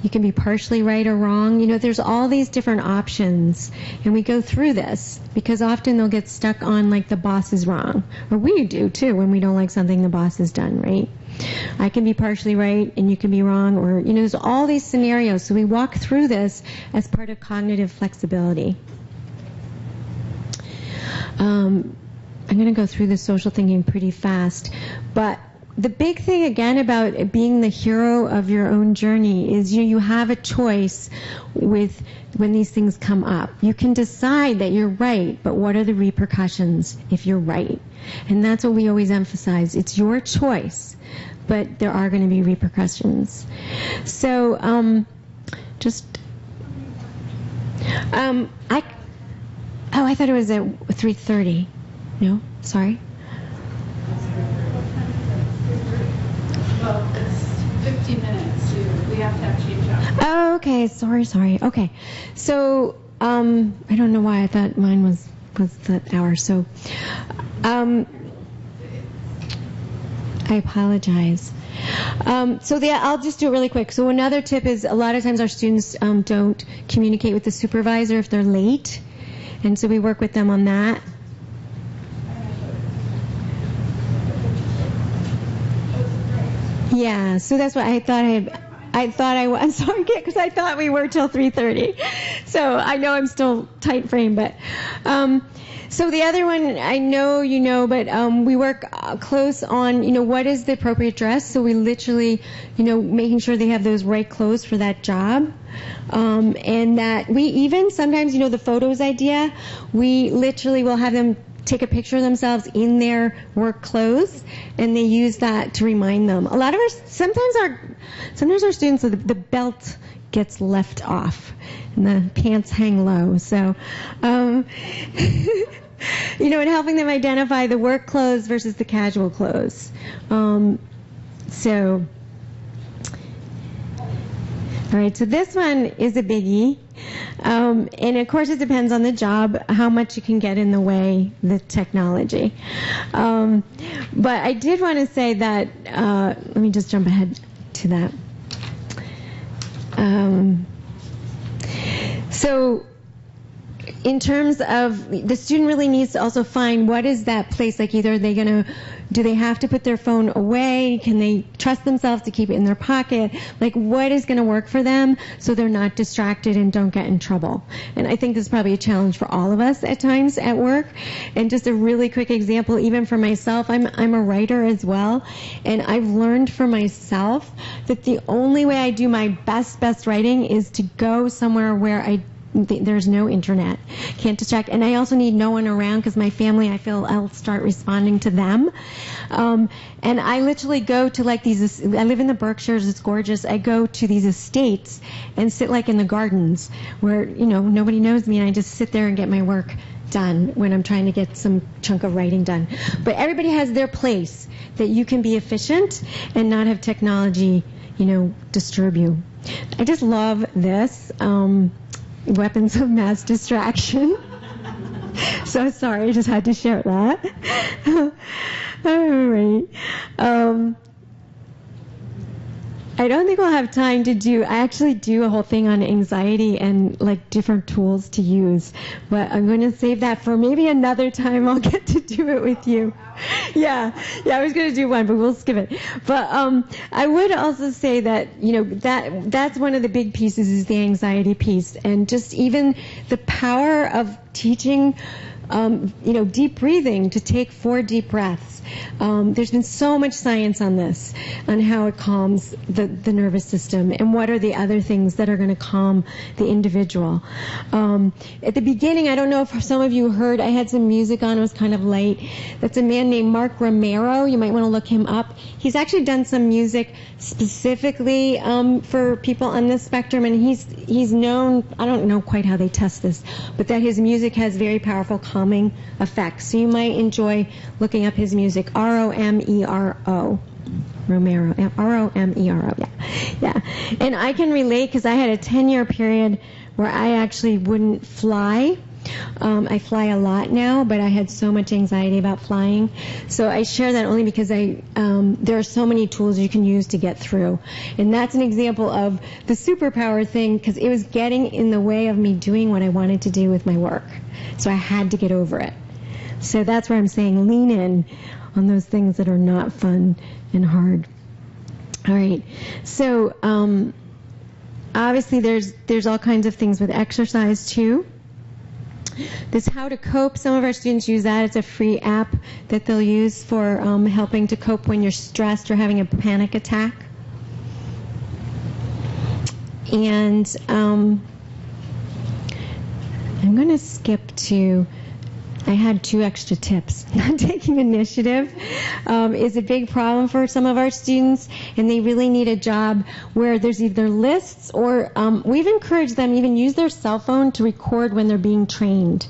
you can be partially right or wrong. There's all these different options, and we go through this because often they'll get stuck on the boss is wrong, or we do too when we don't like something the boss has done, right? I can be partially right and you can be wrong, or there's all these scenarios. So we walk through this as part of cognitive flexibility. I'm going to go through the social thinking pretty fast, but the big thing again about being the hero of your own journey is you have a choice with when these things come up. You can decide that you're right, but what are the repercussions if you're right? And that's what we always emphasize. It's your choice, but there are going to be repercussions. So I thought it was at 3:30. No, sorry. Well, it's 15 minutes. We have to have change up. Oh, okay. Sorry. Okay. So, I don't know why I thought mine was that hour. So, I apologize. I'll just do it really quick. So another tip is a lot of times our students don't communicate with the supervisor if they're late. And so we work with them on that. Yeah, so that's what I thought I'm sorry, because I thought we were till 3:30. So I know I'm still tight frame, but so the other one I know but we work close on what is the appropriate dress. So we literally making sure they have those right clothes for that job, and that we even sometimes the photos idea, we literally will have them take a picture of themselves in their work clothes, and they use that to remind them. A lot of sometimes our students, the belt gets left off and the pants hang low. So, and helping them identify the work clothes versus the casual clothes. All right, so this one is a biggie. And of course it depends on the job, how much you can get in the way, the technology. But I did want to say that, let me just jump ahead to that. So in terms of, the student really needs to also find what is that place, either do they have to put their phone away? Can they trust themselves to keep it in their pocket? What is going to work for them so they're not distracted and don't get in trouble? And I think this is probably a challenge for all of us at times at work. And just a really quick example, even for myself, I'm a writer as well, and I've learned for myself that the only way I do my best writing is to go somewhere where there's no internet, can't distract, and I also need no one around because my family, I feel I'll start responding to them. And I literally go to these, I live in the Berkshires, it's gorgeous. I go to these estates and sit in the gardens where, nobody knows me, and I just sit there and get my work done when I'm trying to get some chunk of writing done. But everybody has their place that you can be efficient and not have technology, disturb you. I just love this. Weapons of mass distraction. So sorry, I just had to share that. All right. I don't think we'll have time to do. I actually do a whole thing on anxiety and like different tools to use, but I'm going to save that for maybe another time. I'll get to do it with you. Yeah. I was going to do one, but we'll skip it. But I would also say that that's one of the big pieces is the anxiety piece, and just even the power of teaching. Deep breathing, to take 4 deep breaths. There's been so much science on this, on how it calms the nervous system, and what are the other things that are going to calm the individual. At the beginning, I don't know if some of you heard, I had some music on, it was kind of late. That's a man named Mark Romero. You might want to look him up. He's actually done some music specifically for people on this spectrum, and he's known, I don't know quite how they test this, but that his music has very powerful calming effects. So you might enjoy looking up his music. Romero. Romero. R-O-M-E-R-O. Yeah. And I can relate because I had a 10-year period where I actually wouldn't fly. I fly a lot now, but I had so much anxiety about flying. So I share that only because there are so many tools you can use to get through. And that's an example of the superpower thing, because it was getting in the way of me doing what I wanted to do with my work. So I had to get over it. So that's where I'm saying lean in on those things that are not fun and hard. All right. So obviously there's all kinds of things with exercise too. This How to Cope, some of our students use that. It's a free app that they'll use for helping to cope when you're stressed or having a panic attack. And I'm going to skip to, I had 2 extra tips. Not taking initiative is a big problem for some of our students, and they really need a job where there's either lists or we've encouraged them even use their cell phone to record when they're being trained.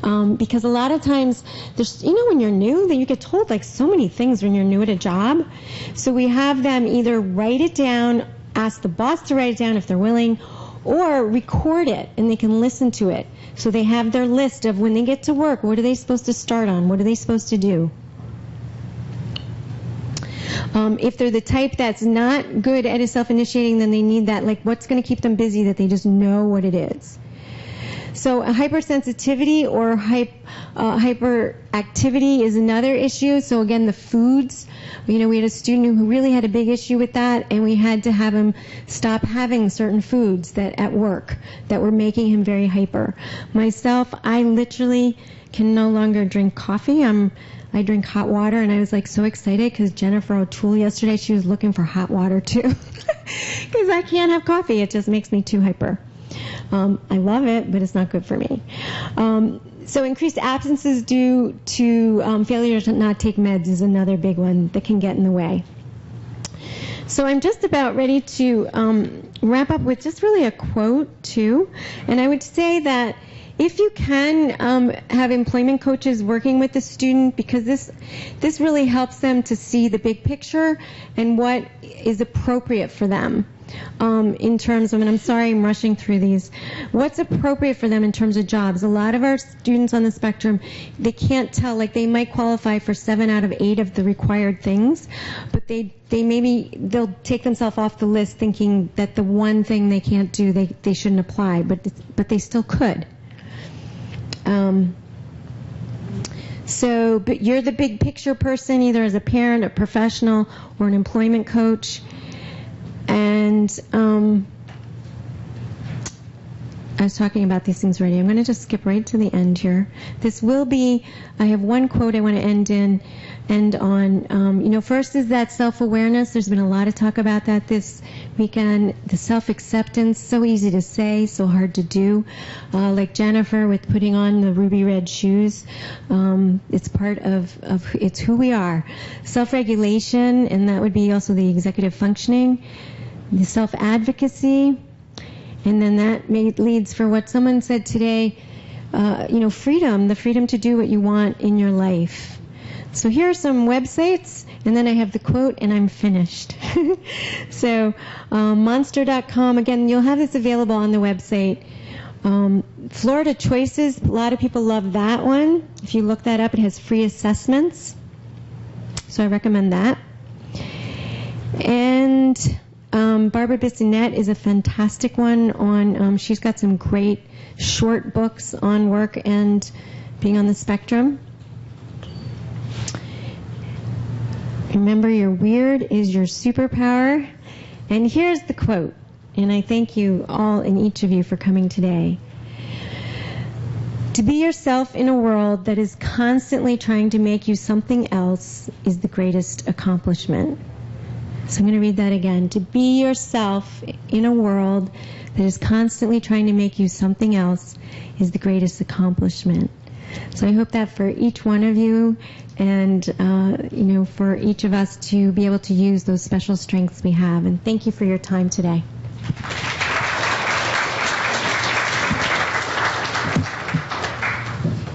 Because a lot of times, there's, when you're new, then you get told like so many things when you're new at a job. So we have them either write it down, ask the boss to write it down if they're willing, or record it and they can listen to it. So they have their list of when they get to work, what are they supposed to start on? What are they supposed to do? If they're the type that's not good at self-initiating, then they need that, like what's going to keep them busy that they just know what it is. So hypersensitivity or hyperactivity is another issue. So again, the foods. We had a student who really had a big issue with that, and we had to have him stop having certain foods that at work that were making him very hyper. Myself, I literally can no longer drink coffee. I drink hot water, and I was like so excited because Jennifer O'Toole yesterday, she was looking for hot water too, because I can't have coffee. It just makes me too hyper. I love it, but it's not good for me. So increased absences due to failure to not take meds is another big one that can get in the way. So I'm just about ready to wrap up with just really a quote too. And I would say that if you can have employment coaches working with the student, because this really helps them to see the big picture and what is appropriate for them. In terms of, and I'm sorry I'm rushing through these, what's appropriate for them in terms of jobs. A lot of our students on the spectrum, they can't tell, like they might qualify for 7 out of 8 of the required things, but they'll take themselves off the list thinking that the one thing they can't do, they shouldn't apply, but they still could. But you're the big picture person, either as a parent, a professional, or an employment coach. And I was talking about these things already. I'm going to just skip right to the end here. This will be, I have one quote I want to end on. First is that self-awareness. There's been a lot of talk about that this weekend. The self-acceptance, so easy to say, so hard to do. Like Jennifer with putting on the ruby red shoes. It's part of it's who we are. Self-regulation, and that would be also the executive functioning. The self-advocacy, and then that leads for what someone said today, freedom, the freedom to do what you want in your life. So here are some websites, and then I have the quote, and I'm finished. So monster.com, again, you'll have this available on the website. Florida Choices, a lot of people love that one. If you look that up, it has free assessments. So I recommend that. And Barbara Bissonette is a fantastic one on, she's got some great short books on work and being on the spectrum. Remember, your weird is your superpower. And here's the quote, and I thank you all and each of you for coming today. To be yourself in a world that is constantly trying to make you something else is the greatest accomplishment. So I'm going to read that again. To be yourself in a world that is constantly trying to make you something else is the greatest accomplishment. So I hope that for each one of you and, for each of us to be able to use those special strengths we have. And thank you for your time today.